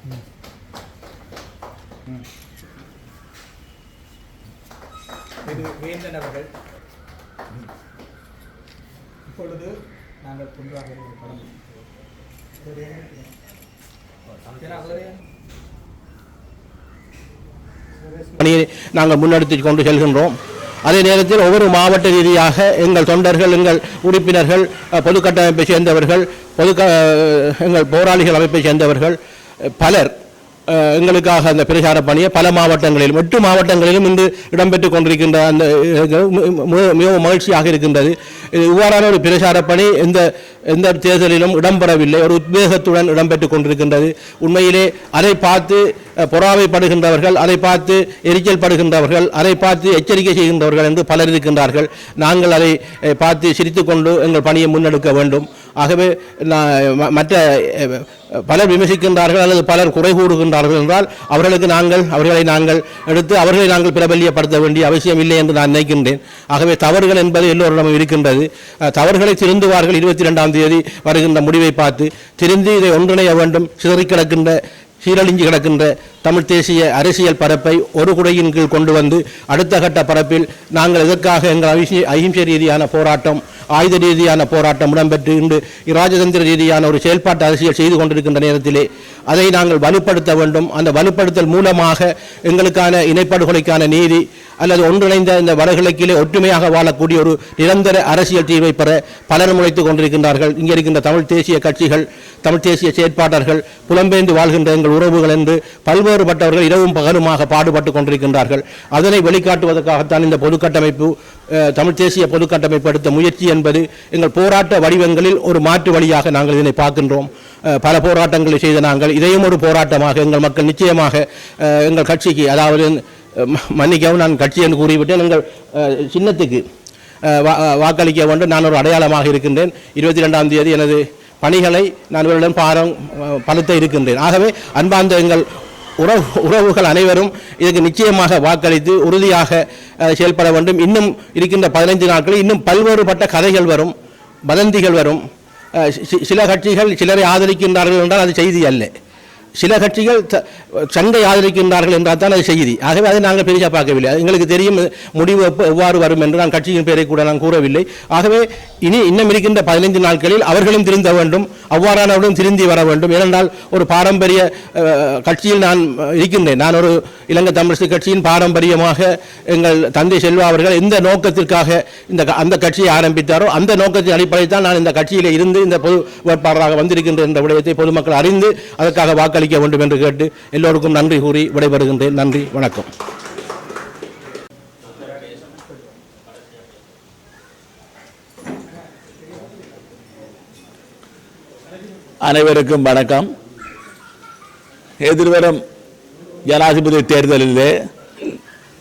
இது வேந்தன் அவர்கள். இப்பொழுது நாங்கள் புன்றாக படம் பணியை நாங்கள் முன்னெடுத்து கொண்டு செல்கின்றோம். அதே நேரத்தில் ஒவ்வொரு மாவட்ட ரீதியாக எங்கள் தொண்டர்கள், எங்கள் உறுப்பினர்கள், பொது கட்டமைப்பை சேர்ந்தவர்கள், எங்கள் போராளிகள் அமைப்பை சேர்ந்தவர்கள் பலர் எங்களுக்காக அந்த பிரச்சார பணியை பல மாவட்டங்களிலும் 8 மாவட்டங்களிலும் இன்று இடம்பெற்றுக் கொண்டிருக்கின்ற அந்த மிகவும் மகிழ்ச்சியாக இருக்கின்றது. இவ்வாறான ஒரு பிரச்சார பணி எந்த தேர்தலிலும் இடம்பெறவில்லை, ஒரு உத்வேகத்துடன் இடம்பெற்றுக் கொண்டிருக்கின்றது. உண்மையிலே அதை பார்த்து பொறாமைப்படுகின்றவர்கள், அதை பார்த்து எரிச்சல் படுகின்றவர்கள், அதை பார்த்து எச்சரிக்கை செய்கின்றவர்கள் என்று பலர் இருக்கின்றார்கள். நாங்கள் அதை பார்த்து சிரித்துக்கொண்டு எங்கள் பணியை முன்னெடுக்க வேண்டும். ஆகவே மற்ற பலர் விமர்சிக்கின்றார்கள் அல்லது பலர் குறை கூறுகின்றார்கள் என்றால் அவர்களை நாங்கள் எடுத்து அவர்களை நாங்கள் பிரபல்யப்படுத்த வேண்டிய அவசியம் இல்லை என்று நான் நினைக்கின்றேன். ஆகவே தவறுகள் என்பது எல்லோரிடமும் இருக்கின்றது. தவறுகளை திருந்துவார்கள். 22ஆம் தேதி வருகின்ற முடிவை பார்த்து திருந்தி இதை ஒன்றிணைய வேண்டும். சிதறி கிடக்கின்ற சீரழிஞ்சு கிடக்கின்ற தமிழ் தேசிய அரசியல் பரப்பை ஒரு குடையின் கீழ் கொண்டு வந்து அடுத்த கட்ட பரப்பில் நாங்கள் எதற்காக எங்கள் அகிம்சை ரீதியான போராட்டம், ஆயுத ரீதியான போராட்டம் இடம்பெற்று இன்று இராஜதந்திர ரீதியான ஒரு செயல்பாட்டு அரசியல் செய்து கொண்டிருக்கின்ற நேரத்திலே அதை நாங்கள் வலுப்படுத்த வேண்டும். அந்த வலுப்படுத்தல் மூலமாக எங்களுக்கான இனப்படுகொலைக்கான நீதி அல்லது ஒன்றிணைந்த இந்த வடகிழக்கிலே ஒற்றுமையாக வாழக்கூடிய ஒரு நிரந்தர அரசியல் தீர்வை பெற பலர் முளைத்துக் கொண்டிருக்கின்றார்கள். இங்கே இருக்கின்ற தமிழ் தேசிய கட்சிகள், தமிழ் தேசிய செயற்பாளர்கள், புலம்பெயர்ந்து வாழ்கின்ற எங்கள் உறவுகள் என்று பல்வேறுபட்டவர்கள் இரவும் பகலுமாக பாடுபட்டு கொண்டிருக்கின்றார்கள். அதனை வெளிக்காட்டுவதற்காகத்தான் இந்த பொதுக்கட்டமைப்பு, தமிழ் தேசிய பொதுக்கட்டமைப்பு எடுத்த முயற்சி என்பது எங்கள் போராட்ட வடிவங்களில் ஒரு மாற்று வழியாக நாங்கள் இதனை பார்க்கின்றோம். பல போராட்டங்களை செய்த நாங்கள் இதையும் ஒரு போராட்டமாக எங்கள் மக்கள் நிச்சயமாக எங்கள் கட்சிக்கு, அதாவது மன்னிக்கவும் நான் கட்சி என்று கூறிவிட்டேன், எங்கள் சின்னத்துக்கு வாக்களிக்க வேண்டும். நான் ஒரு அடையாளமாக இருக்கின்றேன். 22ஆம் தேதி எனது பணிகளை நான் இவருடன் பலத்த இருக்கின்றேன். ஆகவே அன்பார்ந்த எங்கள் உறவுகள் அனைவரும் இதற்கு நிச்சயமாக வாக்களித்து உறுதியாக செயல்பட வேண்டும். இன்னும் இருக்கின்ற 15 நாட்களில் இன்னும் பல்வேறுபட்ட கதைகள் வரும், வதந்திகள் வரும். சில கட்சிகள் சிலரை ஆதரிக்கின்றார்கள் என்றால் அது செய்தி அல்ல. சில கட்சிகள் சண்டை ஆதரிக்கின்றார்கள் என்றால் தான் அது செய்தி. ஆகவே அதை நாங்கள் பெரிதாக பார்க்கவில்லை. எங்களுக்கு தெரியும் முடிவு எவ்வாறு வரும் என்று. நான் கட்சியின் பெயரை கூட நான் கூறவில்லை. ஆகவே இன்னும் இருக்கின்ற 15 நாட்களில் அவர்களும் திருந்த வேண்டும், அவ்வாறானவர்களும் திருந்தி வர வேண்டும். ஏனென்றால் ஒரு பாரம்பரிய கட்சியில் நான் இருக்கின்றேன். நான் ஒரு இலங்கை தமிழரசு கட்சியின் பாரம்பரியமாக எங்கள் தந்தை செல்வா அவர்கள் எந்த நோக்கத்திற்காக அந்த கட்சியை ஆரம்பித்தாரோ அந்த நோக்கத்தின் அடிப்படையில் தான் நான் இந்த கட்சியில் இருந்து இந்த பொது வேட்பாளராக வந்திருக்கின்ற என்ற விடயத்தை பொதுமக்கள் அறிந்து அதற்காக வாக்களிக்க வேண்டும் என்று கேட்டு எல்லோருக்கும் நன்றி கூறி விடைபெறுகின்றேன். நன்றி, வணக்கம். அனைவருக்கும் வணக்கம். எதிர்வரும் ஜனாதிபதி தேர்தலிலே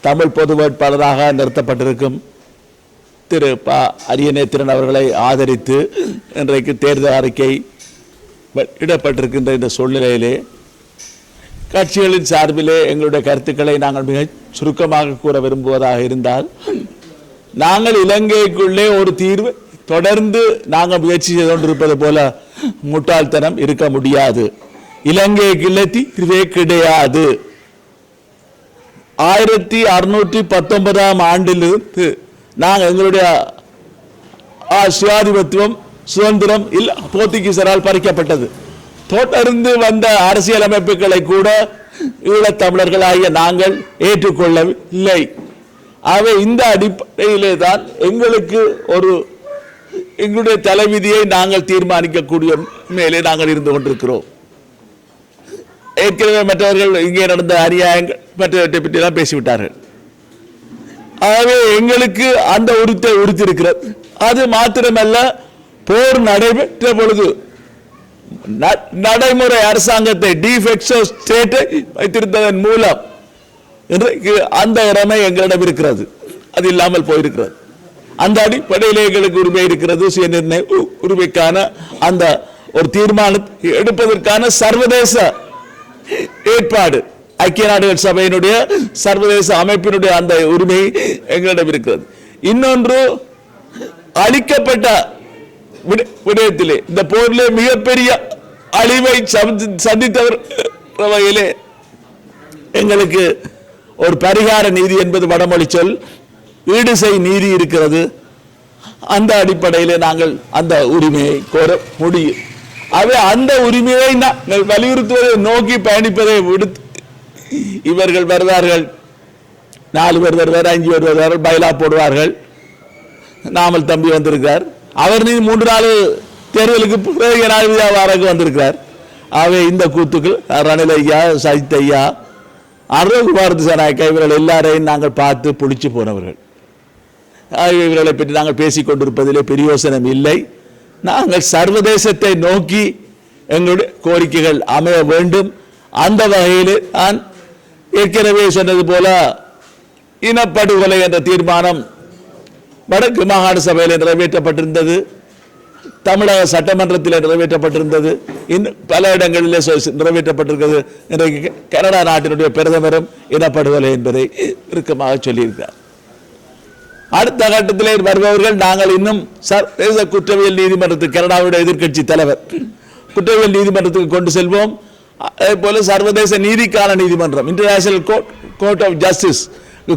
தமிழ் பொது வேட்பாளராக நிறுத்தப்பட்டிருக்கும் திரு ப. அரியநேத்திரன் அவர்களை ஆதரித்து இன்றைக்கு தேர்தல் அறிக்கை இடப்பட்டிருக்கின்ற இந்த சூழ்நிலையிலே கட்சிகளின் சார்பிலே எங்களுடைய கருத்துக்களை நாங்கள் மிக சுருக்கமாக கூற விரும்புவதாக இருந்தால், நாங்கள் இலங்கைக்குள்ளே ஒரு தீர்வு தொடர்ந்து நாங்கள் முயற்சி செய்து கொண்டிருப்பது போல முட்டாள்தனம் இருக்க முடியாது. இலங்கைக்குள்ளே தீர்வே கிடையாது. 1619ஆம் ஆண்டிலிருந்து நாங்கள் எங்களுடைய சுயாதிபத்துவம், சுதந்திரம் போர்த்துகீசரால் பறிக்கப்பட்டது. தொடர்ந்து வந்த அரசியல் அமைப்புகளை கூட ஈழத்தமிழர்களாகிய நாங்கள் ஏற்றுக்கொள்ளவில்லை. ஆகவே இந்த அடிப்படையிலே தான் எங்களுடைய தலைவிதியை நாங்கள் தீர்மானிக்கக்கூடிய மேலே நாங்கள் இருந்து கொண்டிருக்கிறோம். ஏற்கனவே மற்றவர்கள் இங்கே நடந்த அநியாயங்கள் மற்றவற்றை பற்றி தான் பேசிவிட்டார்கள். ஆகவே எங்களுக்கு அந்த உறுத்திருக்கிறது. அது மாத்திரமல்ல, போர் நடைபெற்ற பொழுது நடைமுறை அரசாங்கத்தை டிஃபெக்டோ ஸ்டேட்டை வைத்திருந்ததன் மூலம் இன்றைக்கு அந்த இறமை எங்களிடம் இருக்கிறது. அது இல்லாமல் போயிருக்கிறது. அந்த அடிப்படையில் எங்களுக்கு உரிமை இருக்கிறது. சுய நிர்ணய உரிமைக்கான அந்த ஒரு தீர்மானத்தை எடுப்பதற்கான சர்வதேச ஏற்பாடு, ஐக்கிய நாடுகள் சபையினுடைய சர்வதேச அமைப்பினுடைய அந்த உரிமை எங்களிடம் இருக்கிறது. இன்னொன்று, அளிக்கப்பட்ட விடயத்திலே இந்த போரிலே மிகப்பெரிய அழிவை சந்தித்தவர் வகையிலே எங்களுக்கு ஒரு பரிகார நீதி என்பது வடமொழி சொல், ஈடு செய் நீதி இருக்கிறது. அந்த அடிப்படையிலே நாங்கள் அந்த உரிமையை கோர முடியும். அவை அந்த உரிமையை நாங்கள் வலியுறுத்துவதை நோக்கி பயணிப்பதை விடுத்து இவர்கள் வருவார்கள், 4 பேர் வருவார், 5 பேர் வருவார்கள், பைலா போடுவார்கள். நாமல் தம்பி வந்திருக்கார், அவர் 3-4 தேர்தலுக்கு ஜனாதிபதி வந்திருக்கிறார். அவை இந்த கூத்துக்கள் ரணில் ஐயா, சஜித் ஐயா, அருள்குமார் திசாநாயக்கா இவர்கள் எல்லாரையும் நாங்கள் பார்த்து புளிச்சு போனவர்கள். இவர்களை பற்றி நாங்கள் பேசிக் கொண்டிருப்பதிலே பிரயோசனம் இல்லை. நாங்கள் சர்வதேசத்தை நோக்கி எங்களுடைய கோரிக்கைகள் அமைய வேண்டும். அந்த வகையில் நான் ஏற்கனவே சொன்னது போல இனப்படுகொலை என்ற தீர்மானம் வடக்கு மாகாண சபையில் நிறைவேற்றப்பட்டிருந்தது, தமிழக சட்டமன்றத்தில் நிறைவேற்றப்பட்டிருந்தது, இன்னும் பல இடங்களிலே நிறைவேற்றப்பட்டிருக்கிறது. இன்றைக்கு கனடா நாட்டினுடைய பிரதமரும் இனப்படுகொலை என்பதை இறுக்கமாக சொல்லியிருக்கிறார். அடுத்த கட்டத்திலே வருபவர்கள் நாங்கள் இன்னும் சர்வதேச குற்றவியல் நீதிமன்றத்துக்கு, கனடாவுடைய எதிர்க்கட்சி தலைவர் குற்றவியல் நீதிமன்றத்துக்கு கொண்டு செல்வோம். அதே போல சர்வதேச நீதிக்கான நீதிமன்றம், இன்டர்நேஷனல் கோர்ட் ஆஃப் ஜஸ்டிஸ்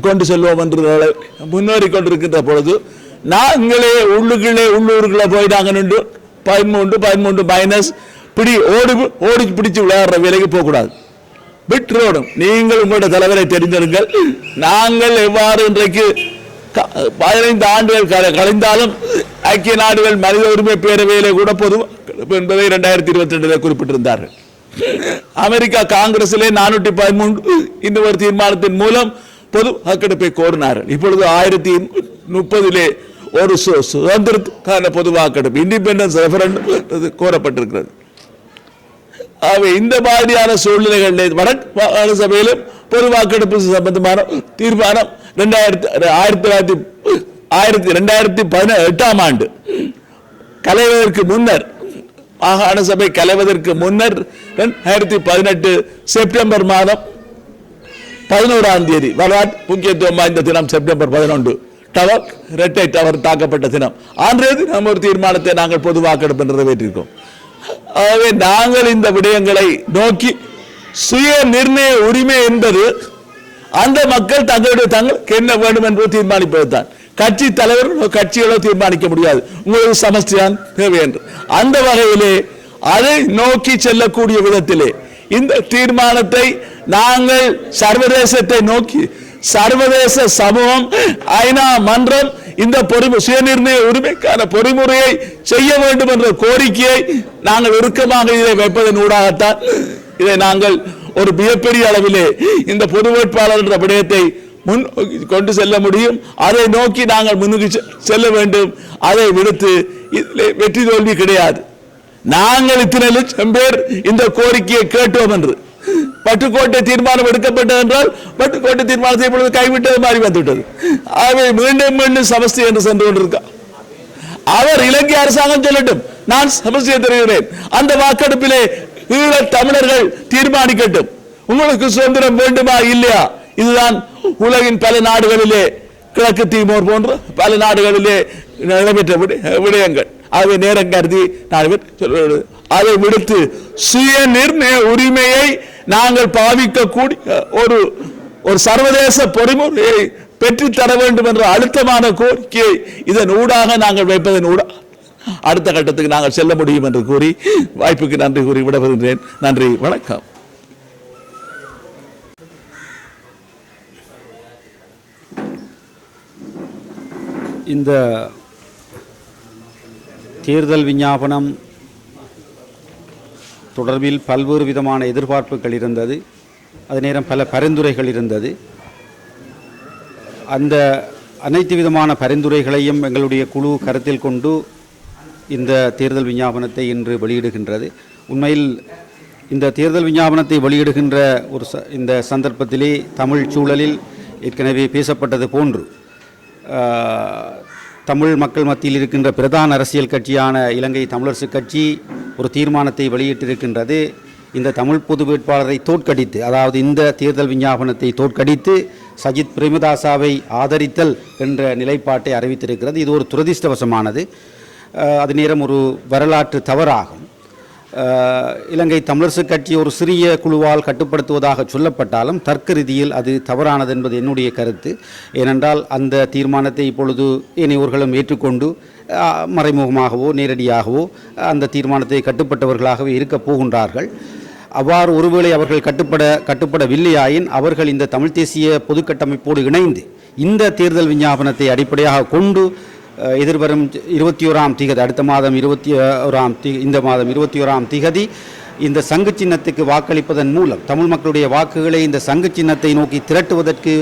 கொண்டு செல்வோம் என்று முன்னேறி கொண்டிருக்கின்ற பொழுது நாங்களே உள்ளூருக்குள்ள போய் நாங்கள் 13 மைனஸ் ஓடி பிடிச்சு விளையாடுற வேலைக்கு போகக்கூடாது. விட்டுரோடும். நீங்கள் உங்களுடைய தலைவரை தெரிந்திருங்கள். நாங்கள் எவ்வாறு இன்றைக்கு 15 ஆண்டுகள் கழிந்தாலும் ஐக்கிய நாடுகள் மனித உரிமை பேரவையிலே கூட பொது என்பதை 2022 குறிப்பிட்டிருந்தார்கள். அமெரிக்கா காங்கிரஸிலே 413 இந்த ஒரு தீர்மானத்தின் மூலம் பொது வாக்கெடுப்பை கோரினார்கள். இப்பொழுது 1030 ஒரு சுதந்திரத்துக்கான பொது வாக்கெடுப்பு, இண்டிபெண்டன்ஸ் ரெஃபரண்டம் கோரப்பட்டிருக்கிறது. ஆகவே இந்த மாதிரியான சூழ்நிலைகளில் வடக்கு மாகாண சபையிலும் பொது வாக்கெடுப்பு சம்பந்தமான தீர்மானம் 2018 ஆண்டு கலைவதற்கு முன்னர், மாகாண சபை கலைவதற்கு முன்னர் 2018 செப்டம்பர் மாதம் 11ஆம் தேதி வரலாற்று முக்கியத்துவம் வாய்ந்த தினம் செப்டம்பர் 11 இரட்டை டவர் தாக்கப்பட்ட தினம். அன்றைய தினம் ஒரு தீர்மானத்தை நாங்கள் பொது வாக்கெடுப்பு நிறைவேற்றிருக்கோம். ஆகவே நாங்கள் இந்த விடயங்களை நோக்கி சுய நிர்ணய உரிமை என்பது அந்த மக்கள் தங்களுக்கு என்ன வேண்டும் என்று தீர்மானிப்பதுதான். கட்சி தலைவர்களோ கட்சிகளோ தீர்மானிக்க முடியாது. உங்களுக்கு சமஸ்டிதான் தேவை என்று. அந்த வகையிலே அதை நோக்கி செல்லக்கூடிய விதத்திலே இந்த தீர்மானத்தை நாங்கள் சர்வதேசத்தை நோக்கி, சர்வதேச சமூகம், ஐநா மன்றம் இந்த சுயநிர்ணய உரிமைக்கான பொறிமுறையை செய்ய வேண்டும் என்ற கோரிக்கையை நாங்கள் இறுக்கமாக இதை வைப்பதன் ஊடாகத்தான் இதை நாங்கள் ஒரு மிகப்பெரிய அளவிலே இந்த பொது வேட்பாளர் என்ற விடயத்தை முன் கொண்டு செல்ல முடியும். அதை நோக்கி நாங்கள் முன்னுக்கு செல்ல வேண்டும். அதை விடுத்து வெற்றி தோல்வி கிடையாது. நாங்கள் இத்தனை லட்சம் பேர் இந்த கோரிக்கையை கேட்டோம் என்று பட்டுக்கோட்டை தீர்மானம் எடுக்கப்பட்டது என்றால் பட்டுக்கோட்டை தீர்மானத்தை இப்பொழுது கைவிட்டது மாதிரி வந்துவிட்டது. ஆகவே மீண்டும் மீண்டும் சமஸ்தி என்று சென்று கொண்டிருக்கார். அவர் இலங்கை அரசாங்கம் சொல்லட்டும், நான் சமஸ்தியை தருகிறேன். அந்த வாக்கெடுப்பிலே ஈழத் தமிழர்கள் தீர்மானிக்கட்டும், உங்களுக்கு சுதந்திரம் வேண்டுமா இல்லையா. இதுதான் உலகின் பல நாடுகளிலே, கிழக்கு தீமோர் போன்ற பல நாடுகளிலே நடைபெற்ற விடயங்கள். ஆகவே நேரம் கருதி நான் சொல்வது, அதை விடுத்து சுய நிர்ணய உரிமையை நாங்கள் பாவிக்கக்கூடிய ஒரு சர்வதேச பொறிமுறையை பெற்றுத்தர வேண்டும் என்ற அழுத்தமான கோரிக்கையை இதன் ஊடாக நாங்கள் வைப்பதன் ஊடாக அடுத்த கட்டத்துக்கு நாங்கள் செல்ல முடியும் என்று கூறி வாய்ப்புக்கு நன்றி கூறி விடைபெறுகிறேன். நன்றி, வணக்கம். இந்த தேர்தல் விஞ்ஞாபனம் தொடர்பில் பல்வேறு விதமான எதிர்பார்ப்புகள் இருந்தது. அதே நேரம் பல பரிந்துரைகள் இருந்தது. அந்த அனைத்து விதமான பரிந்துரைகளையும் எங்களுடைய குழு கருத்தில் கொண்டு இந்த தேர்தல் விஞ்ஞாபனத்தை இன்று வெளியிடுகின்றது. உண்மையில் இந்த தேர்தல் விஞ்ஞாபனத்தை வெளியிடுகின்ற இந்த சந்தர்ப்பத்திலே தமிழ் சூழலில் ஏற்கனவே பேசப்பட்டது போன்று தமிழ் மக்கள் மத்தியில் இருக்கின்ற பிரதான அரசியல் கட்சியான இலங்கை தமிழரசு கட்சி ஒரு தீர்மானத்தை வெளியிட்டிருக்கின்றது. இந்த தமிழ் பொது வேட்பாளரை தோற்கடித்து, அதாவது இந்த தேர்தல் விஞ்ஞாபனத்தை தோற்கடித்து சஜித் பிரேமதாசாவை ஆதரித்தல் என்ற நிலைப்பாட்டை அறிவித்திருக்கிறது. இது ஒரு துரதிர்ஷ்டவசமானது. அது நேரம் ஒரு வரலாற்று தவறாகும். இலங்கை தமிழரசுக் கட்சி ஒரு சிறிய குழுவால் கட்டுப்படுத்துவதாக சொல்லப்பட்டாலும் தர்க்க ரீதியில் அது தவறானது என்பது என்னுடைய கருத்து. ஏனென்றால் அந்த தீர்மானத்தை இப்பொழுது ஏனையோர்களும் ஏற்றுக்கொண்டு மறைமுகமாகவோ நேரடியாகவோ அந்த தீர்மானத்தை கட்டுப்பட்டவர்களாகவே இருக்கப் போகின்றார்கள். அவ்வாறு ஒருவேளை அவர்கள் கட்டுப்படவில்லையாயின் அவர்கள் இந்த தமிழ் தேசிய பொதுக்கட்டமைப்போடு இணைந்து இந்த தேர்தல் விஞ்ஞாபனத்தை அடிப்படையாக கொண்டு எதிர்வரும் 21ஆம் திகதி அடுத்த மாதம் இந்த மாதம் 21ஆம் திகதி இந்த சங்கு சின்னத்துக்கு வாக்களிப்பதன் மூலம் தமிழ் மக்களுடைய வாக்குகளை இந்த சங்கு சின்னத்தை நோக்கி திரட்டுவதற்கு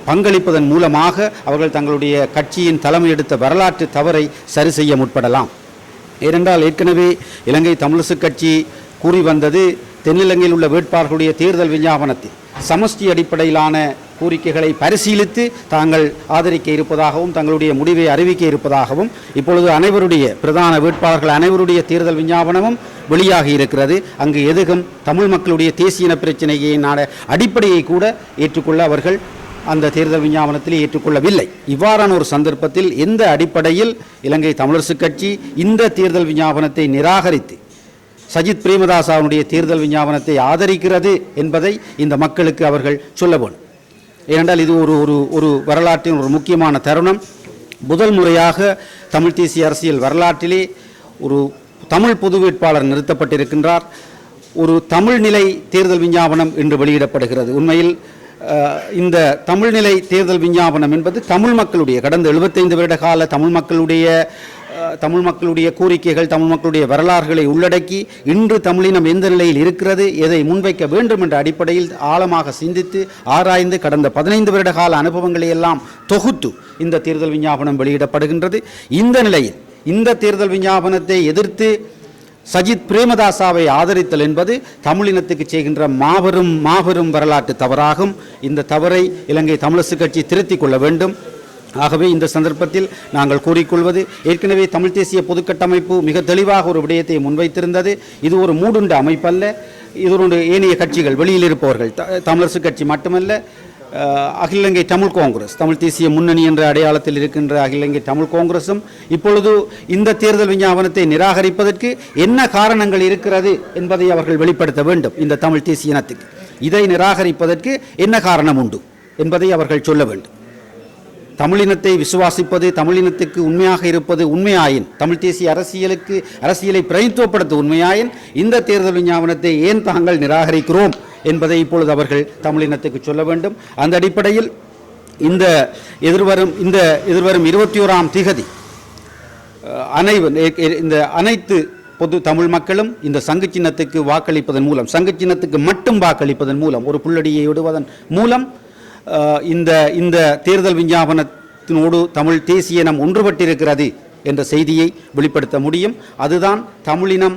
பங்களிப்பதன் மூலமாக அவர்கள் தங்களுடைய கட்சியின் தலைமை எடுத்த வரலாற்று தவறை சரி செய்ய முற்படலாம். ஏனென்றால் ஏற்கனவே இலங்கை தமிழரசுக் கட்சி கூறி வந்தது தென்னிலங்கையில் உள்ள வேட்பாளர்களுடைய தேர்தல் விஞ்ஞாபனத்தில் சமஷ்டி அடிப்படையிலான கோரிக்கைகளை பரிசீலித்து தாங்கள் ஆதரிக்க இருப்பதாகவும் தங்களுடைய முடிவை அறிவிக்க இருப்பதாகவும் இப்பொழுது அனைவருடைய பிரதான வேட்பாளர்கள் அனைவருடைய தேர்தல் விஞ்ஞாபனமும் வெளியாகி இருக்கிறது. அங்கு எதுவும் தமிழ் மக்களுடைய தேசிய பிரச்சனையினான அடிப்படையை கூட ஏற்றுக்கொள்ள அவர்கள் அந்த தேர்தல் விஞ்ஞாபனத்தில் ஏற்றுக்கொள்ளவில்லை. இவ்வாறான ஒரு சந்தர்ப்பத்தில் எந்த அடிப்படையில் இலங்கை தமிழரசுக் கட்சி இந்த தேர்தல் விஞ்ஞாபனத்தை நிராகரித்து சஜித் பிரேமதாசனுடைய தேர்தல் விஞ்ஞாபனத்தை ஆதரிக்கிறது என்பதை இந்த மக்களுக்கு அவர்கள் சொல்ல வேண்டும். ஏனென்றால் இது ஒரு வரலாற்றின் ஒரு முக்கியமான தருணம். முதல் முறையாக தமிழ் தேசிய அரசியல் வரலாற்றிலே ஒரு தமிழ் பொது வேட்பாளர் நிறுத்தப்பட்டிருக்கின்றார். ஒரு தமிழ் நிலை தேர்தல் விஞ்ஞாபனம் இன்று வெளியிடப்படுகிறது. உண்மையில் இந்த தமிழ்நிலை தேர்தல் விஞ்ஞாபனம் என்பது தமிழ் மக்களுடைய கடந்த 75 வருட கால தமிழ் மக்களுடைய கோரிக்கைகள் தமிழ் மக்களுடைய வரலாறுகளை உள்ளடக்கி இன்று தமிழினம் எந்த நிலையில் இருக்கிறது எதை முன்வைக்க வேண்டும் என்ற அடிப்படையில் ஆழமாக சிந்தித்து ஆராய்ந்து கடந்த 15 வருட கால அனுபவங்களை எல்லாம் தொகுத்து இந்த தேர்தல் விஞ்ஞாபனம் வெளியிடப்படுகின்றது. இந்த நிலையில் இந்த தேர்தல் விஞ்ஞாபனத்தை எதிர்த்து சஜித் பிரேமதாசாவை ஆதரித்தல் என்பது தமிழினத்துக்கு செய்கின்ற மாபெரும் வரலாற்று தவறாகும். இந்த தவறை இலங்கை தமிழரசுக் கட்சி திருத்திக் கொள்ள வேண்டும். ஆகவே இந்த சந்தர்ப்பத்தில் நாங்கள் கூறிக்கொள்வது, ஏற்கனவே தமிழ் தேசிய பொதுக்கட்டமைப்பு மிக தெளிவாக ஒரு விடயத்தை முன்வைத்திருந்தது. இது ஒரு மூடுண்ட அமைப்பல்ல, இது ஒரு ஏனைய கட்சிகள் வெளியில் இருப்பவர்கள் தமிழரசுக் கட்சி மட்டுமல்ல, அகில இலங்கை தமிழ் காங்கிரஸ் தமிழ் தேசிய முன்னணி என்ற அடையாளத்தில் இருக்கின்ற அகில இலங்கை தமிழ் காங்கிரசும் இப்பொழுது இந்த தேர்தல் விஞ்ஞாபனத்தை நிராகரிப்பதற்கு என்ன காரணங்கள் இருக்கிறது என்பதை அவர்கள் வெளிப்படுத்த வேண்டும். இந்த தமிழ் தேசிய இனத்துக்கு இதை நிராகரிப்பதற்கு என்ன காரணம் உண்டு என்பதை அவர்கள் சொல்ல வேண்டும். தமிழினத்தை விசுவாசிப்பது தமிழினத்துக்கு உண்மையாக இருப்பது உண்மையாயின் தமிழ் தேசிய அரசியலை பிரதித்துவப்படுத்த உண்மையாயின் இந்த தேர்தல் விஞ்ஞாபனத்தை ஏன் தாங்கள் நிராகரிக்கிறோம் என்பதை இப்பொழுது அவர்கள் தமிழினத்துக்கு சொல்ல வேண்டும். அந்த அடிப்படையில் இந்த எதிர்வரும் 21ஆம் திகதி அனைத்து பொது தமிழ் மக்களும் இந்த சங்கு சின்னத்துக்கு வாக்களிப்பதன் மூலம் சங்கு சின்னத்துக்கு மட்டும் வாக்களிப்பதன் மூலம் ஒரு புள்ளடியை விடுவதன் மூலம் இந்த தேர்தல் விஞ்ஞாபனத்தினோடு தமிழ் தேசிய இனம் ஒன்றுபட்டிருக்கிறது என்ற செய்தியை வெளிப்படுத்த முடியும். அதுதான் தமிழினம்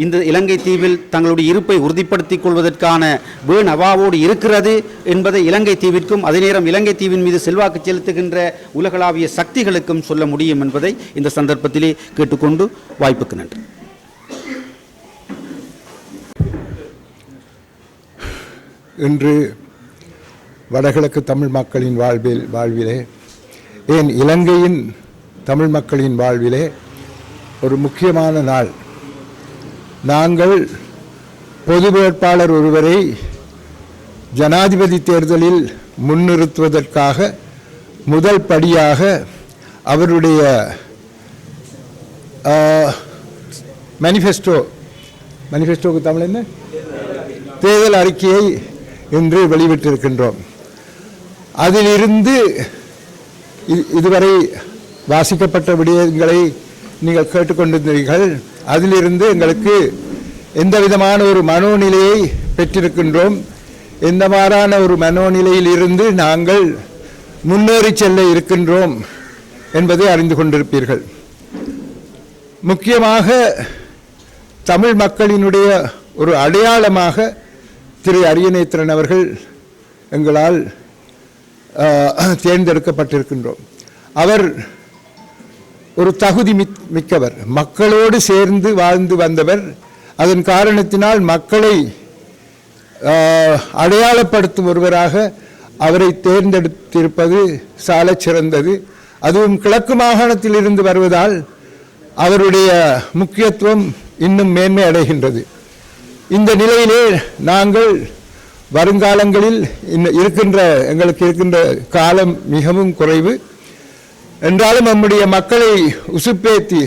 இந்த இலங்கை தீவில் தங்களுடைய இருப்பை உறுதிப்படுத்திக் கொள்வதற்கான அவாவோடு இருக்கிறது என்பதை இலங்கை தீவிற்கும் அதே நேரம் இலங்கை தீவின் மீது செல்வாக்கு செலுத்துகின்ற உலகளாவிய சக்திகளுக்கும் சொல்ல முடியும் என்பதை இந்த சந்தர்ப்பத்திலே கேட்டுக்கொண்டு வாய்ப்புக்கு நன்றி. இன்று வடகிழக்கு தமிழ் மக்களின் வாழ்விலே ஏன் இலங்கையின் தமிழ் மக்களின் வாழ்விலே ஒரு முக்கியமான நாள். நாங்கள் பொது வேட்பாளர் ஒருவரை ஜனாதிபதி தேர்தலில் முன்னிறுத்துவதற்காக முதல் படியாக அவருடைய மேனிஃபெஸ்டோக்கு தமிழ் என்ன தேர்தல் அறிக்கையை இன்று வெளியிட்டிருக்கின்றோம். அதிலிருந்து இதுவரை வாசிக்கப்பட்ட விடயங்களை நீங்கள் கேட்டுக்கொண்டிருந்தீர்கள். அதிலிருந்து எங்களுக்கு எந்த விதமான ஒரு மனோநிலையை பெற்றிருக்கின்றோம், எந்த மாறான ஒரு மனோநிலையில் இருந்து நாங்கள் முன்னேறி செல்ல இருக்கின்றோம் என்பதை அறிந்து கொண்டிருப்பீர்கள். முக்கியமாக தமிழ் மக்களினுடைய ஒரு அடையாளமாக திரு அரியநேத்திரன் அவர்கள் எங்களால் தேர்ந்தெடுக்கப்பட்டிருக்கின்றோம். அவர் ஒரு தகுதி மிக்கவர், மக்களோடு சேர்ந்து வாழ்ந்து வந்தவர். அதன் காரணத்தினால் மக்களை அடையாளப்படுத்தும் ஒருவராக அவரை தேர்ந்தெடுத்திருப்பது சாலச் சிறந்தது. அதுவும் கிழக்கு மாகாணத்தில் இருந்து வருவதால் அவருடைய முக்கியத்துவம் இன்னும் மேன்மை அடைகின்றது. இந்த நிலையிலே நாங்கள் வருங்காலங்களில் எங்களுக்கு இருக்கின்ற காலம் மிகவும் குறைவு என்றாலும் நம்முடைய மக்களை உசுப்பேத்தி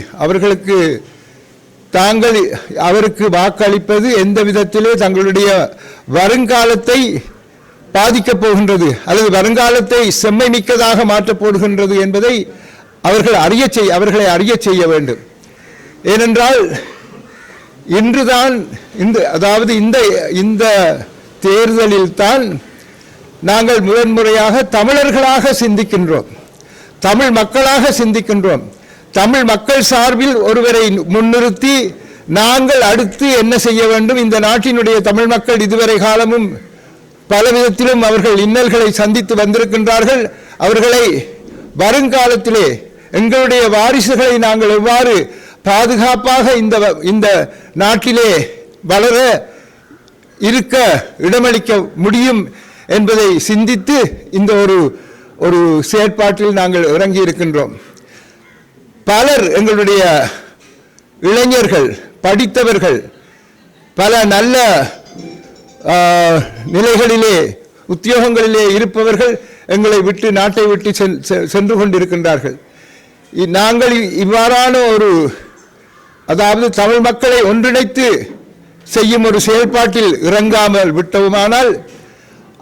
அவருக்கு வாக்களிப்பது எந்த விதத்திலே தங்களுடைய வருங்காலத்தை பாதிக்கப் போகின்றது அல்லது வருங்காலத்தை செம்மை மிக்கதாக மாற்றப் போகின்றது என்பதை அவர்களை அறிய செய்ய வேண்டும். ஏனென்றால் இன்றுதான் இந்த தேர்தலில் தான் நாங்கள் முதன்முறையாக தமிழர்களாக சிந்திக்கின்றோம், தமிழ் மக்களாக சிந்திக்கின்றோம். தமிழ் மக்கள் சார்பில் ஒருவரை முன்னிறுத்தி நாங்கள் அடுத்து என்ன செய்ய வேண்டும், இந்த நாட்டினுடைய தமிழ் மக்கள் இதுவரை காலமும் பல விதத்திலும் அவர்கள் இன்னல்களை சந்தித்து வந்திருக்கின்றார்கள். அவர்களை வருங்காலத்திலே எங்களுடைய வாரிசுகளை நாங்கள் எவ்வாறு பாதுகாப்பாக இந்த நாட்டிலே வளர இருக்க இடமளிக்க முடியும் என்பதை சிந்தித்து இந்த ஒரு செயற்பாட்டில் நாங்கள் இறங்கி இருக்கின்றோம். பலர் எங்களுடைய இளைஞர்கள், படித்தவர்கள், பல நல்ல நிலைகளிலே உத்தியோகங்களிலே இருப்பவர்கள் எங்களை விட்டு நாட்டை விட்டு சென்று கொண்டிருக்கின்றார்கள். நாங்கள் இவ்வாறான தமிழ் மக்களை ஒன்றிணைத்து செய்யும் ஒரு செயல்பாட்டில் இறங்காமல் விட்டவுமானால்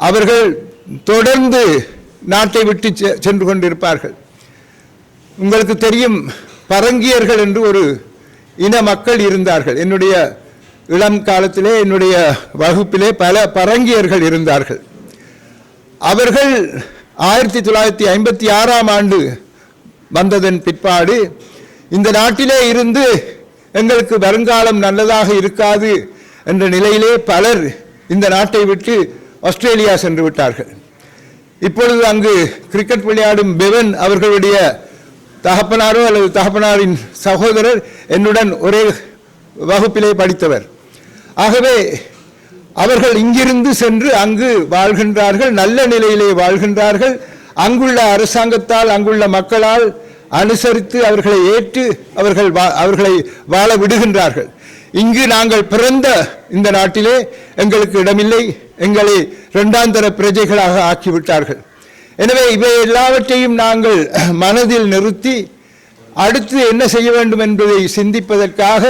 அவர்கள் தொடர்ந்து நாட்டை விட்டு சென்று கொண்டிருப்பார்கள். உங்களுக்கு தெரியும், பரங்கியர்கள் என்று ஒரு இன மக்கள் இருந்தார்கள். என்னுடைய இளம் காலத்திலே என்னுடைய வகுப்பிலே பல பரங்கியர்கள் இருந்தார்கள். அவர்கள் 1956ஆம் ஆண்டு வந்ததன் பிற்பாடு இந்த நாட்டிலே இருந்து எங்களுக்கு வருங்காலம் நல்லதாக இருக்காது என்ற நிலையிலே பலர் இந்த நாட்டை விட்டு ஆஸ்திரேலியா சென்று விட்டார்கள். இப்பொழுது அங்கு கிரிக்கெட் விளையாடும் பெவன் அவர்களுடைய தகப்பனாரோ அல்லது தகப்பனாரின் சகோதரர் என்னுடன் ஒரே வகுப்பிலே படித்தவர். ஆகவே அவர்கள் இங்கிருந்து சென்று அங்கு வாழ்கின்றார்கள், நல்ல நிலையிலே வாழ்கின்றார்கள். அங்குள்ள அரசாங்கத்தால், அங்குள்ள மக்களால் அனுசரித்து அவர்களை ஏற்று அவர்களை வாழ விடுகின்றார்கள். இங்கு நாங்கள் பிறந்த இந்த நாட்டிலே எங்களுக்கு இடமில்லை, எங்களை இரண்டாந்தர பிரஜைகளாக ஆக்கிவிட்டார்கள். எனவே இவை எல்லாவற்றையும் நாங்கள் மனதில் நிறுத்தி அடுத்து என்ன செய்ய வேண்டும் என்பதை சிந்திப்பதற்காக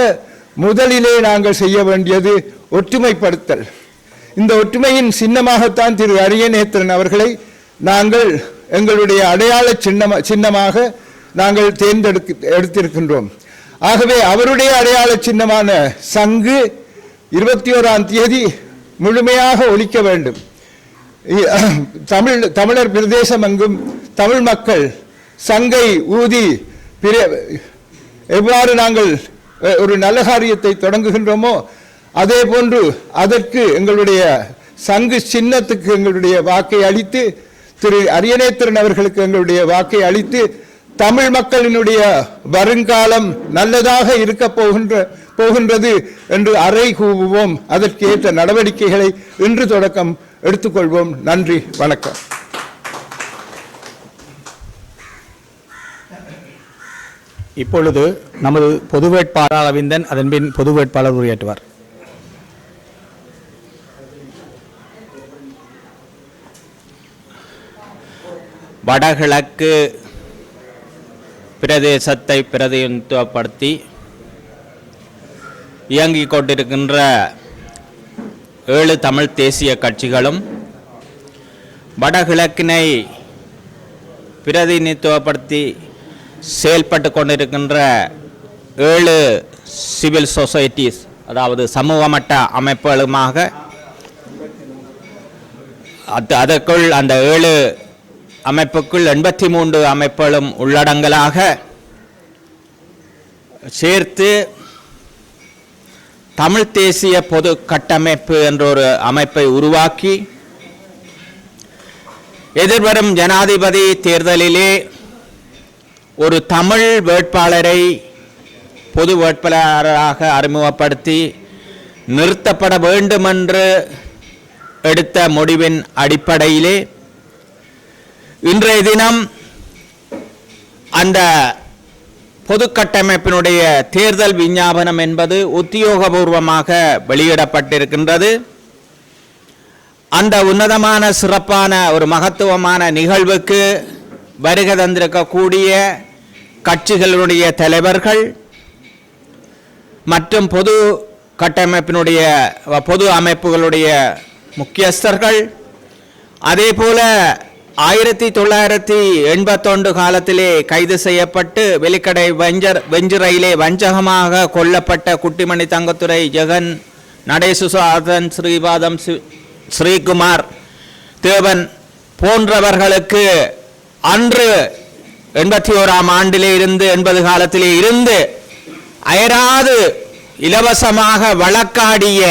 முதலிலே நாங்கள் செய்ய வேண்டியது ஒற்றுமைப்படுத்தல். இந்த ஒற்றுமையின் சின்னமாகத்தான் திரு அரியநேத்திரன் அவர்களை நாங்கள் எங்களுடைய அடையாள சின்னமாக நாங்கள் எடுத்திருக்கின்றோம். ஆகவே அவருடைய அடையாள சின்னமான சங்கு 21ஆம் தேதி முழுமையாக ஒலிக்க வேண்டும். தமிழர் பிரதேசம் எங்கும் தமிழ் மக்கள் சங்கை ஊதி எவ்வாறு நாங்கள் ஒரு நல்ல காரியத்தை தொடங்குகின்றோமோ அதே போன்று அதற்கு எங்களுடைய சங்கு சின்னத்துக்கு எங்களுடைய வாக்கை அளித்து, திரு அரியநேத்திரன் அவர்களுக்கு எங்களுடைய வாக்கை அளித்து, தமிழ் மக்களினுடைய வருங்காலம் நல்லதாக இருக்க போகின்றது என்று அறை கூவுவோம். அதற்கு ஏற்ற நடவடிக்கைகளை இன்று தொடக்கம் எடுத்துக்கொள்வோம். நன்றி, வணக்கம். இப்பொழுது நமது பொது வேட்பாளர் அரவிந்தன், அதன்பின் பொது வேட்பாளர் உரையாற்றுவார். வடகிழக்கு பிரதேசத்தை பிரதிநிதித்துவப்படுத்தி இயங்கிக் கொண்டிருக்கின்ற 7 தமிழ் தேசிய கட்சிகளும் வடகிழக்கினை பிரதிநிதித்துவப்படுத்தி செயல்பட்டு கொண்டிருக்கின்ற 7 சிவில் சொசைட்டிஸ், அதாவது சமூக மட்ட அமைப்புகளுமாக அதற்குள் அந்த 7 அமைப்புக்குள் 83 அமைப்புகளும் உள்ளடங்கலாக சேர்த்து தமிழ் தேசிய பொது கட்டமைப்பு என்ற ஒரு அமைப்பை உருவாக்கி எதிர்வரும் ஜனாதிபதி தேர்தலிலே ஒரு தமிழ் வேட்பாளரை பொது வேட்பாளராக அறிமுகப்படுத்தி நிறுத்தப்பட வேண்டுமென்று எடுத்த முடிவின் அடிப்படையிலே இன்றைய தினம் அந்த பொது கட்டமைப்பினுடைய தேர்தல் விஞ்ஞாபனம் என்பது உத்தியோகபூர்வமாக வெளியிடப்பட்டிருக்கின்றது. அந்த உன்னதமான சிறப்பான ஒரு மகத்துவமான நிகழ்வுக்கு வருகை தந்திருக்கக்கூடிய கட்சிகளுடைய தலைவர்கள் மற்றும் பொது கட்டமைப்பினுடைய பொது அமைப்புகளுடைய முக்கியஸ்தர்கள், அதே போல 1981 காலத்திலே கைது செய்யப்பட்டு வெலிக்கடை வெஞ்சிரையிலே வஞ்சகமாக கொல்லப்பட்ட குட்டிமணி தங்கத்துரை, ஜெகன், நடேசுசாதன், ஸ்ரீவாதம், ஸ்ரீகுமார் தேவன் போன்றவர்களுக்கு அன்று 81ஆம் ஆண்டிலே இருந்து 80 காலத்திலே இருந்து அயராது இலவசமாக வழக்காடிய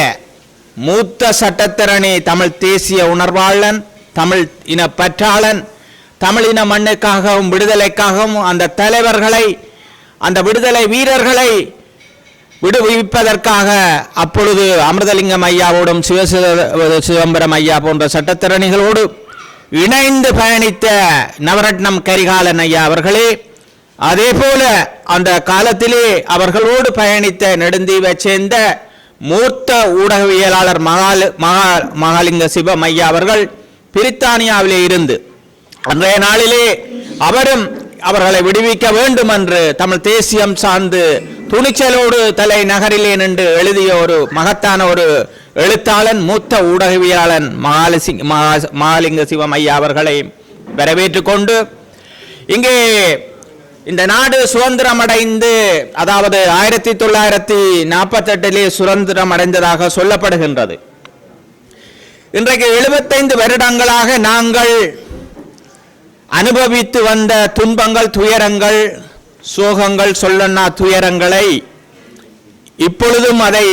மூத்த சட்டத்திரணி, தமிழ் தேசிய உணர்வாளன், தமிழ் இன பற்றாளன், தமிழின மண்ணுக்காகவும் விடுதலைக்காகவும் அந்த தலைவர்களை, அந்த விடுதலை வீரர்களை விடுவிப்பதற்காக அப்பொழுது அமிர்தலிங்கம் ஐயாவோடும் சிவசிதம்பரம் ஐயா போன்ற சட்டத்திறனிகளோடு இணைந்து பயணித்த நவரட்னம் கரிகாலன் ஐயா அவர்களே, அதே போல அந்த காலத்திலே அவர்களோடு பயணித்த நெடுந்தீவை சேர்ந்த மூத்த ஊடகவியலாளர் மகாலிங்க சிவம் ஐயா அவர்கள் பிரித்தானியாவிலே இருந்து அன்றைய நாளிலே அவரும் அவர்களை விடுவிக்க வேண்டும் என்று தமிழ் தேசியம் சார்ந்து துணிச்சலோடு தலை நகரிலே நின்று எழுதிய ஒரு மகத்தான ஒரு எழுத்தாளன், மூத்த ஊடகவியலாளன் மகாலிங்க சிவம் ஐயா அவர்களை வரவேற்றுக் கொண்டு இங்கே இந்த நாடு சுதந்திரம் அடைந்து, அதாவது 1948 சுதந்திரம் அடைந்ததாக சொல்லப்படுகின்றது. இன்றைக்கு 75 வருடங்களாக நாங்கள் அனுபவித்து வந்த துன்பங்கள், துயரங்கள், சோகங்கள், சொல்லண்ணா துயரங்களை, இப்பொழுதும் அதை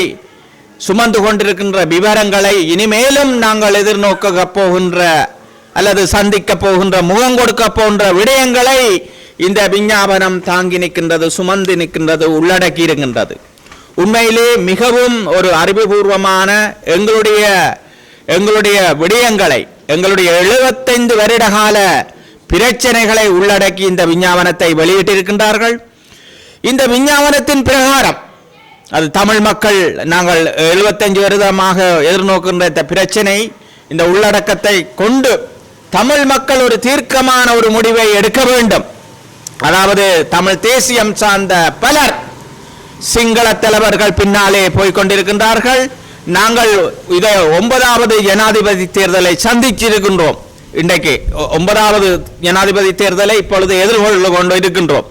சுமந்து கொண்டிருக்கின்ற விவரங்களை, இனிமேலும் நாங்கள் எதிர்நோக்க போகின்ற அல்லது சந்திக்க போகின்ற, முகம் கொடுக்க போகின்ற விடயங்களை இந்த விஞ்ஞாபனம் தாங்கி நிற்கின்றது, சுமந்து நிற்கின்றது, உள்ளடக்கி இருக்கின்றது. உண்மையிலே மிகவும் ஒரு அறிவுபூர்வமான எங்களுடைய விடயங்களை, எங்களுடைய 75 வருட கால பிரச்சனைகளை உள்ளடக்கி இந்த விஞ்ஞாபனத்தை வெளியிட்டிருக்கின்றார்கள். இந்த விஞ்ஞாபனத்தின் பிரகாரம் அது தமிழ் மக்கள் நாங்கள் 75 வருடமாக எதிர்நோக்கின்ற இந்த பிரச்சனை, இந்த உள்ளடக்கத்தை கொண்டு தமிழ் மக்கள் ஒரு தீர்க்கமான ஒரு முடிவை எடுக்க வேண்டும். அதாவது தமிழ் தேசியம் சார்ந்த பலர் சிங்கள தலைவர்கள் பின்னாலே போய்கொண்டிருக்கின்றார்கள். நாங்கள் இதை 9வது ஜனாதிபதி தேர்தலை சந்திச்சிருக்கின்றோம். இன்றைக்கு 9வது ஜனாதிபதி தேர்தலை இப்பொழுது எதிர்கொண்டு கொண்டு இருக்கின்றோம்.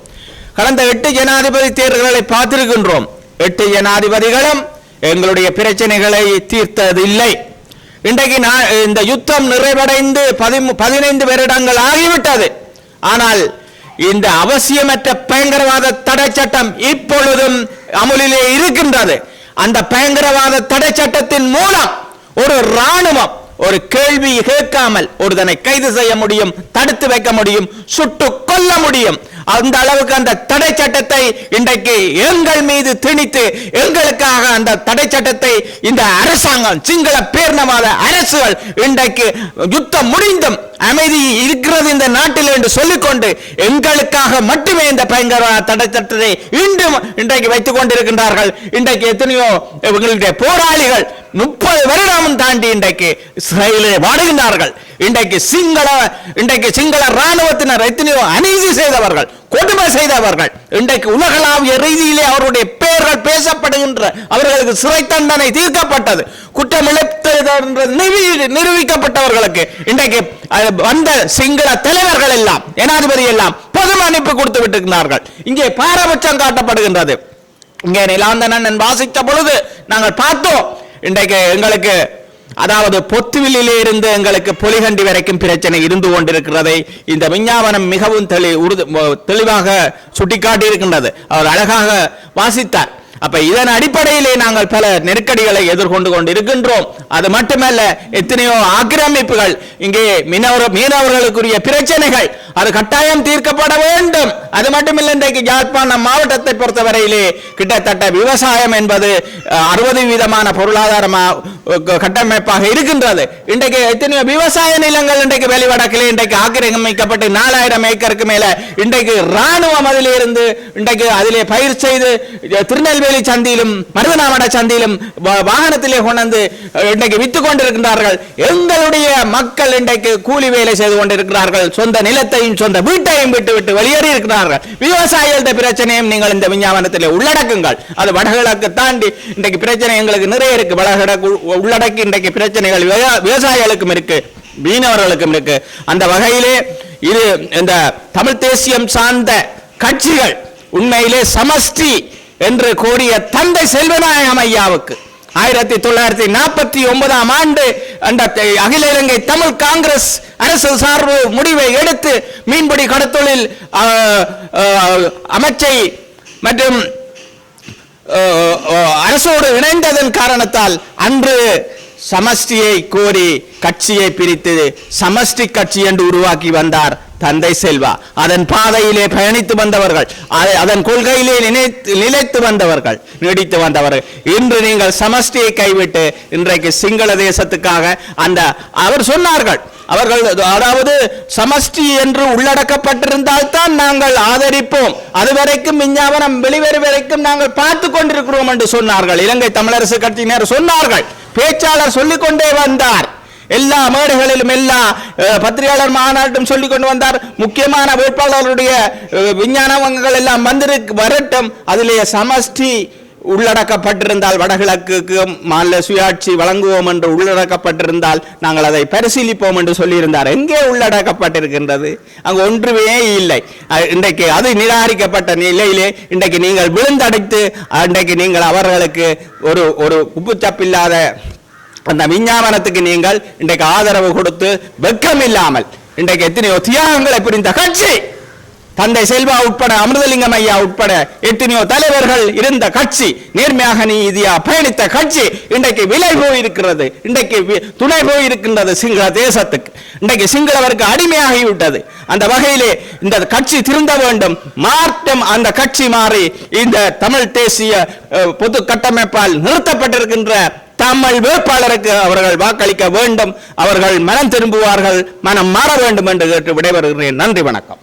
கடந்த 8 ஜனாதிபதி தேர்தல்களை பார்த்திருக்கின்றோம். 8 ஜனாதிபதிகளும் எங்களுடைய பிரச்சனைகளை தீர்த்ததில்லை. இன்றைக்கு இந்த யுத்தம் நிறைவடைந்து 15 வருடங்கள் ஆகிவிட்டது. ஆனால் இந்த அவசியமற்ற பயங்கரவாத தடை சட்டம் இப்பொழுதும் அமுலிலே இருக்கின்றது. அந்த பயங்கரவாத தடை சட்டத்தின் மூலம் ஒரு இராணுவம் ஒரு கேள்வி கேட்காமல் ஒருதனை கைது செய்ய முடியும், தடுத்து வைக்க முடியும், சுட்டு கொல்ல முடியும். அந்த அளவுக்கு அந்த தடை சட்டத்தை இன்றைக்கு எங்கள் மீது திணித்து எங்களுக்காக அந்த தடை சட்டத்தை இந்த அரசாங்கம், சிங்கள பேரினவாத அரசுகள் இன்றைக்கு யுத்தம் முடிந்தும் அமைதி இருக்கிறது இந்த நாட்டில் என்று சொல்லிக்கொண்டு எங்களுக்காக மட்டுமே இந்த பயங்கரவாத தடை சட்டத்தை இன்றைக்கு வைத்துக் கொண்டிருக்கின்றார்கள். இன்றைக்கு எத்தனையோ எங்களுடைய போராளிகள் 30 வருடமும் தாண்டி இன்றைக்கு சிறையிலே வாடுகின்றார்கள். இன்றைக்கு சிங்கள ராணுவத்தினர் எத்தனையோ அநீதி செய்தவர்கள், கொடுமை செய்தவர்கள், இன்றைக்கு உலகளாவிய ரீதியிலே அவருடைய பெயர்கள் பேசப்படுகின்ற, அவர்களுக்கு சிறை தண்டனை தீர்க்கப்பட்டது, நிரூபிக்கப்பட்டவர்களுக்கு இன்றைக்கு வந்த சிங்கள தலைவர்கள் எல்லாம், ஜனாதிபதி எல்லாம் பொது மன்னிப்பு கொடுத்து விட்டிருக்கிறார்கள். இங்கே பாரபட்சம் காட்டப்படுகின்றது. இங்கே நிலாந்தனன் வாசித்த பொழுது நாங்கள் பார்த்தோம். இன்றைக்கு எங்களுக்கு, அதாவது பொத்துவிலே இருந்து எங்களுக்கு பொலிகண்டி வரைக்கும் பிரச்சனை இருந்து கொண்டிருக்கிறதை இந்த விஞ்ஞாபனம் மிகவும் தெளிவாக சுட்டிக்காட்டி இருக்கின்றது. அவர் அழகாக வாசித்தார். அப்ப இதன் அடிப்படையிலே நாங்கள் பல நெருக்கடிகளை எதிர்கொண்டு கொண்டிருக்கின்றோம். அது மட்டுமல்ல, எத்தனையோ ஆக்கிரமிப்புகள், இங்கே மீனவர்களுக்குரிய பிரச்சனைகள், அது கட்டாயம் தீர்க்கப்பட வேண்டும். அது மட்டுமில்லை, இன்றைக்கு யாழ்ப்பாணம் மாவட்டத்தை பொறுத்தவரையிலே கிட்டத்தட்ட விவசாயம் என்பது 60% பொருளாதார கட்டமைப்பாக இருக்கின்றது. இன்றைக்கு எத்தனையோ விவசாய நிலங்கள் இன்றைக்கு வெளிவடக்கிலே இன்றைக்கு ஆக்கிரமிக்கப்பட்டு 4000 ஏக்கருக்கு மேல இன்றைக்கு ராணுவம் அதிலிருந்து இன்றைக்கு அதிலே பயிர் செய்து திருநெல்வேலி சந்தியிலும் மருதநாமட சந்தியிலும் வாகனத்திலே கொண்டு இன்றைக்கு வித்துக் கொண்டிருக்கின்றார்கள். எங்களுடைய மக்கள் இன்றைக்கு கூலி வேலை செய்து கொண்டிருக்கிறார்கள். சொந்த நிலத்தையும் சொந்த வீட்டையும் விட்டு வெளியேறி இருக்கிறார்கள். விவசாயிகள பிரச்சனையும் நீங்கள் இந்த விஞ்ஞாபனத்தில் உள்ளடக்குங்கள். அது வடகிழக்கு தாண்டி இன்றைக்கு பிரச்சனை எங்களுக்கு நிறைய இருக்கு. வடகிழக்கு உள்ளடக்கி இன்றைக்கு பிரச்சனைகள் விவசாயிகளுக்கும் இருக்கு, மீனவர்களுக்கும் இருக்கு. அந்த வகையிலே இது இந்த தமிழ் தேசியம் சார்ந்த கட்சிகள் உண்மையிலே சமஷ்டி என்று கோரிய தந்தை செல்வநாயகம் ஐயாவுக்கு 1949 ஆண்டு அந்த அகில இலங்கை தமிழ் காங்கிரஸ் அரசு சார்பு முடிவை எடுத்து மீன்பிடி கடத்தொழில் அமைச்சை மற்றும் அரசோடு இணைந்ததன் காரணத்தால் அன்று சமஷ்டியை கோரி கட்சியை பிரித்து சமஷ்டி கட்சி என்று உருவாக்கி வந்தார் தந்தை செல்வா. அதன் பாதையிலே பயணித்து வந்தவர்கள், அதன் கொள்கையிலே நிலைத்து வந்தவர்கள், நீடித்து வந்தவர்கள். இன்று நீங்கள் சமஷ்டியை கைவிட்டு இன்றைக்கு சிங்கள தேசத்துக்காக அந்த அவர் சொன்னார்கள், அவர்கள் அதாவது சமஷ்டி என்று உள்ளடக்கப்பட்டிருந்தால் தான் நாங்கள் ஆதரிப்போம், அதுவரைக்கும் விஞ்ஞாபனம் வெளிவரும் வரைக்கும் நாங்கள் பார்த்து கொண்டிருக்கிறோம் என்று சொன்னார்கள். இலங்கை தமிழரசு கட்சியினர் சொன்னார்கள். பேச்சாளர் சொல்லிக்கொண்டே வந்தார். எல்லா மேடைகளிலும் எல்லா பத்திரிகையாளர் மாநாட்டும் சொல்லிக் கொண்டு வந்தார். முக்கியமான வேட்பாளருடைய விஞ்ஞானங்கள் எல்லாம் வரட்டும், அதிலே சமஷ்டி உள்ளடக்கப்பட்டிருந்தால் வடகிழக்கு மாநில சுயாட்சி வழங்குவோம் என்று உள்ளடக்கப்பட்டிருந்தால் நாங்கள் அதை பரிசீலிப்போம் என்று சொல்லியிருந்தார். எங்கே உள்ளடக்கப்பட்டிருக்கின்றது? அங்கு ஒன்றுமே இல்லை. இன்றைக்கு அது நிராகரிக்கப்பட்ட நிலையிலே இன்றைக்கு நீங்கள் விழுந்தடைத்து இன்றைக்கு நீங்கள் அவர்களுக்கு ஒரு உப்புச்சப்பில்லாத அந்த விஞ்ஞாபனத்துக்கு நீங்கள் இன்றைக்கு ஆதரவு கொடுத்து வெட்கம் இல்லாமல் இன்றைக்கு எத்தனையோ தியாகங்களை புரிந்த கட்சி, தந்தை செல்வா உட்பட அமிர்தலிங்கம் ஐயா உட்பட எத்தனையோ தலைவர்கள் இருந்த கட்சி, நேர்மையாக நீதியா பயணித்த கட்சி இன்றைக்கு விலை போயிருக்கிறது. இன்றைக்கு துணை போயிருக்கின்றது சிங்கள தேசத்துக்கு. இன்றைக்கு சிங்களவருக்கு அடிமையாகிவிட்டது. அந்த வகையிலே இந்த கட்சி திருந்த வேண்டும். மாற்றம் அந்த கட்சி மாறி இந்த தமிழ் தேசிய பொது கட்டமைப்பால் நிறுத்தப்பட்டிருக்கின்ற தமிழ் வேட்பாளருக்கு அவர்கள் வாக்களிக்க வேண்டும். அவர்கள் மனம் திரும்புவார்கள், மனம் மாற வேண்டும் என்று கேட்டு விடைபெறுகிறேன். நன்றி, வணக்கம்.